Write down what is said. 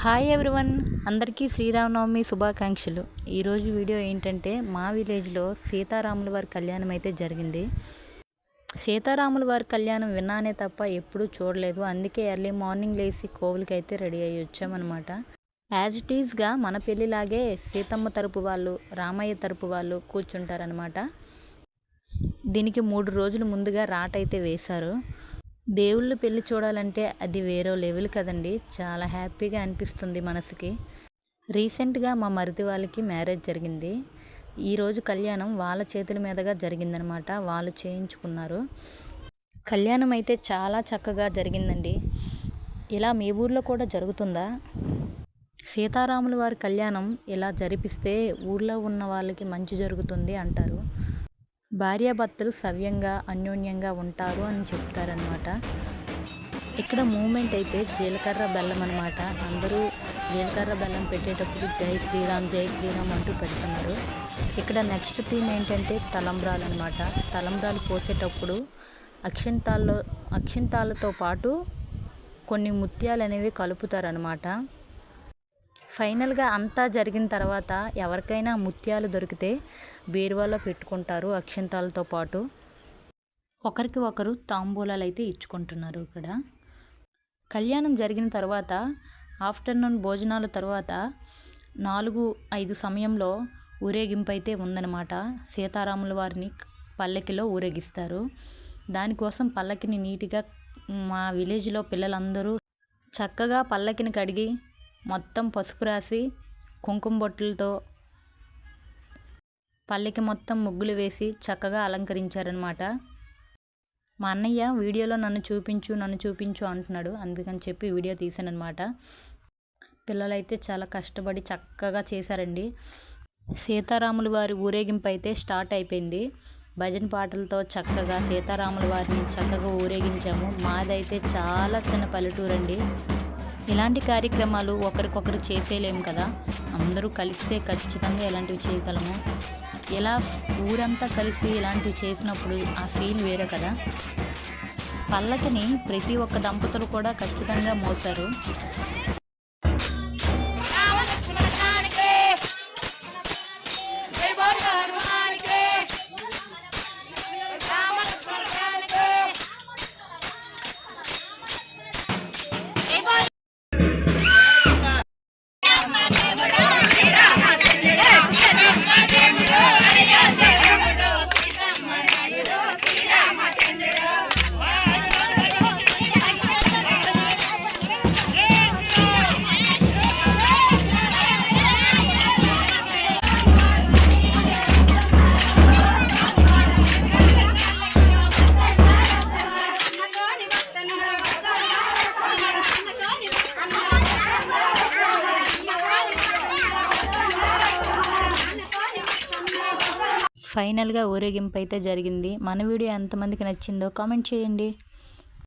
Hi everyone, అందరికీ శ్రీరామనవమి శుభాకాంక్షలు. ఈరోజు వీడియో ఏంటంటే మా విలేజ్లో సీతారాముల వారి కళ్యాణం అయితే జరిగింది. సీతారాముల వారి కళ్యాణం విన్నానే తప్ప ఎప్పుడూ చూడలేదు. అందుకే ఎర్లీ మార్నింగ్ లేచి కోవిలికి అయితే రెడీ అయ్యి వచ్చామన్నమాట. యాజ్ ఇట్ ఈజ్గా మన పెళ్ళిలాగే సీతమ్మ తరపు వాళ్ళు, రామయ్య తరపు వాళ్ళు కూర్చుంటారనమాట. దీనికి 3 రోజులు ముందుగా రాట అయితే వేశారు. దేవుళ్ళు పెళ్ళి చూడాలంటే అది వేరే లెవెల్ కదండి. చాలా హ్యాపీగా అనిపిస్తుంది మనసుకి. రీసెంట్గా మా మరిది వాళ్ళకి మ్యారేజ్ జరిగింది. ఈరోజు కళ్యాణం వాళ్ళ చేతుల మీదుగా జరిగిందనమాట. వాళ్ళు చేయించుకున్నారు. కళ్యాణం అయితే చాలా చక్కగా జరిగిందండి. ఇలా మీ ఊర్లో కూడా జరుగుతుందా? సీతారాముల వారి కళ్యాణం ఇలా జరిపిస్తే ఊర్లో ఉన్న వాళ్ళకి మంచి జరుగుతుంది అంటారు. భార్యాభర్తలు సవ్యంగా అన్యోన్యంగా ఉంటారు అని చెప్తారనమాట. ఇక్కడ మూమెంట్ అయితే జీలకర్ర బెల్లం అనమాట. అందరూ జీలకర్ర బెల్లం పెట్టేటప్పుడు జై శ్రీరామ్ జై శ్రీరామ్ అంటూ పెడుతున్నారు. ఇక్కడ నెక్స్ట్ థీమ్ ఏంటంటే తలంబ్రాలు అనమాట. తలంబ్రాలు పోసేటప్పుడు అక్షింతాలతో పాటు కొన్ని ముత్యాలు అనేవి కలుపుతారనమాట. ఫైనల్గా అంతా జరిగిన తర్వాత ఎవరికైనా ముత్యాలు దొరికితే బీరువాలో పెట్టుకుంటారు అక్షింతాలతో పాటు. ఒకరికి ఒకరు తాంబూలాలు అయితే ఇచ్చుకుంటున్నారు. ఇక్కడ కళ్యాణం జరిగిన తర్వాత ఆఫ్టర్నూన్ భోజనాల తర్వాత 4-5 సమయంలో ఊరేగింపు అయితే ఉందన్నమాట. సీతారాముల వారిని పల్లకిలో ఊరేగిస్తారు. దానికోసం పల్లకిని నీట్గా మా విలేజ్లో పిల్లలందరూ చక్కగా పల్లకిని కడిగి మొత్తం పసుపు రాసి కుంకుమ బొట్టులతో పల్లకి మొత్తం ముగ్గులు వేసి చక్కగా అలంకరించారనమాట. మా అన్నయ్య వీడియోలో నన్ను చూపించు అంటున్నాడు. అందుకని చెప్పి వీడియో తీసానమాట. పిల్లలైతే చాలా కష్టపడి చక్కగా చేశారండి. సీతారాముల వారి ఊరేగింపు అయితే స్టార్ట్ అయిపోయింది. భజన పాటలతో చక్కగా సీతారాముల వారిని చక్కగా ఊరేగించాము. మాదైతే చాలా చిన్న పల్లెటూరండి. ఇలాంటి కార్యక్రమాలు ఒకరికొకరు చేసేయలేము కదా. అందరూ కలిస్తే ఖచ్చితంగా ఇలాంటివి చేయగలము. ఇలా ఊరంతా కలిసి ఇలాంటివి చేసినప్పుడు ఆ ఫీల్ వేరే కదా. పల్లకిని ప్రతి ఒక్క దంపతులు కూడా ఖచ్చితంగా మోసారు. ఫైనల్గా ఊరేగింపు అయితే జరిగింది. మన వీడియో ఎంతమందికి నచ్చిందో కామెంట్ చేయండి.